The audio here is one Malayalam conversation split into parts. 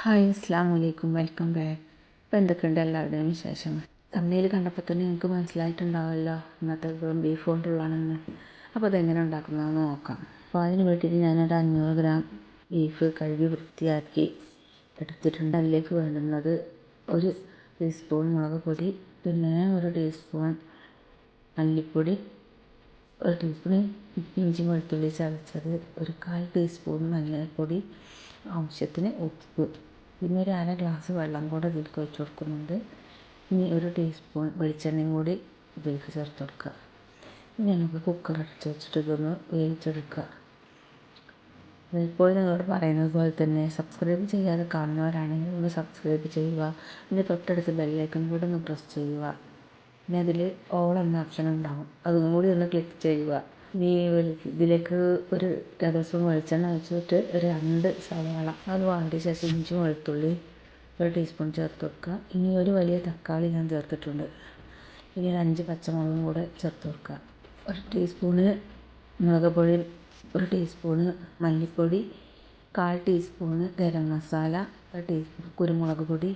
ഹായ് അസ്സലാമു അലൈക്കും, വെൽക്കം ബാക്ക്. ഇപ്പോൾ എന്തൊക്കെയുണ്ട് എല്ലാവരുടെയും വിശേഷങ്ങൾ? തമ്മിൽ കണ്ടപ്പോൾ തന്നെ നിങ്ങൾക്ക് മനസ്സിലായിട്ടുണ്ടാവുമല്ലോ ഇന്നത്തെ ബീഫ് കൊണ്ടുള്ളതാണെന്ന്. അപ്പോൾ അതെങ്ങനെ ഉണ്ടാക്കുന്നതെന്ന് നോക്കാം. അപ്പോൾ അതിന് വേണ്ടിയിട്ട് ഞാനൊരു 500 ഗ്രാം ബീഫ് കഴുകി വൃത്തിയാക്കി എടുത്തിട്ടുണ്ട്. അതിലേക്ക് വേണ്ടുന്നത് 1 ടീസ്പൂൺ മുളക് പൊടി, പിന്നെ 1 ടീസ്പൂൺ മല്ലിപ്പൊടി, 1 ടീസ്പൂൺ ഇഞ്ചി വെളുത്തുള്ളി ചതച്ചത്, 1/4 ടീസ്പൂൺ മഞ്ഞൾപ്പൊടി, ആവശ്യത്തിന് ഉപ്പ്, പിന്നെ ഒരു 1/2 ഗ്ലാസ് വെള്ളം കൂടെ ഇതിലേക്ക് ഒഴിച്ച് കൊടുക്കുന്നുണ്ട്. ഇനി 1 ടീസ്പൂൺ വെളിച്ചെണ്ണയും കൂടി ഇതിലേക്ക് ചേർത്ത് കൊടുക്കുക. ഇനി നമുക്ക് കുക്കർ അടച്ച് വെച്ചിട്ട് ഇതൊന്ന് വേവിച്ചെടുക്കുക. ഇപ്പോൾ നിങ്ങളോട് പറയുന്നത് പോലെ തന്നെ സബ്സ്ക്രൈബ് ചെയ്യാതെ കാണുന്നവരാണെങ്കിൽ ഒന്ന് സബ്സ്ക്രൈബ് ചെയ്യുക. പിന്നെ തൊട്ടടുത്ത് ബെല്ലൈക്കൺ കൂടെ ഒന്ന് പ്രസ് ചെയ്യുക. പിന്നെ അതിൽ ഓൾ എന്ന ഓപ്ഷൻ ഉണ്ടാകും, അതും കൂടി ഒന്ന് ക്ലിക്ക് ചെയ്യുക. ഇനി ഇതിലേക്ക് 1 ടേബിൾ സ്പൂൺ വെളിച്ചെണ്ണ ഒഴിച്ചിട്ട് 2 സവാള അത് വാങ്ങിയ ശേഷം ഇഞ്ചി വെളുത്തുള്ളി 1 ടീസ്പൂൺ ചേർത്ത് കൊടുക്കുക. ഇനി 1 വലിയ തക്കാളി ഞാൻ ചേർത്തിട്ടുണ്ട്. ഇനി 5 പച്ചമുളകും കൂടെ ചേർത്ത് കൊടുക്കുക. 1 ടീസ്പൂണ് മുളക് പൊടി, 1 ടീസ്പൂണ് മല്ലിപ്പൊടി, 1/4 ടീസ്പൂണ് ഗരം മസാല, 1 ടീസ്പൂൺ കുരുമുളക് പൊടി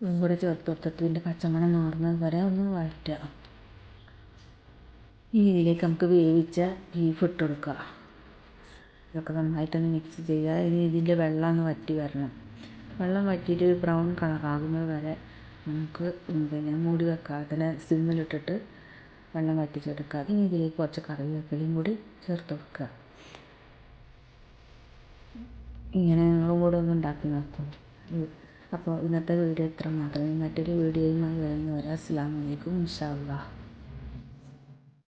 ഇതും കൂടെ ചേർത്ത് കൊടുത്തിട്ട് ഇതിൻ്റെ പച്ചമണം മാറുന്നത് വരെ ഒന്ന് വഴറ്റുക. ഇനി ഇതിലേക്ക് നമുക്ക് വേവിച്ച ബീഫ് ഇട്ട് കൊടുക്കുക. ഇതൊക്കെ നന്നായിട്ടൊന്ന് മിക്സ് ചെയ്യുക. ഇനി ഇതിൻ്റെ വെള്ളം ഒന്ന് വറ്റി വരണം. വെള്ളം വറ്റിയിട്ട് ബ്രൗൺ കളറാകുന്നത് വരെ നമുക്ക് മൂടി വെക്കാതെ തന്നെ സിമ്മിലിട്ടിട്ട് വെള്ളം വറ്റിച്ചെടുക്കുക. ഇനി ഇതിലേക്ക് കുറച്ച് കറിവേപ്പിലയും കൂടി ചേർത്ത് കൊടുക്കുക. ഇങ്ങനെ നിങ്ങളും കൂടെ ഒന്ന് ഉണ്ടാക്കി നോക്കും. അപ്പോൾ ഇന്നത്തെ വീഡിയോ ഇത്ര മാത്രമേ. മറ്റൊരു വീഡിയോയുമായി വരുന്നവരെ അസ്സലാമു അലൈക്കും, ഇൻഷാ അല്ലാഹ്.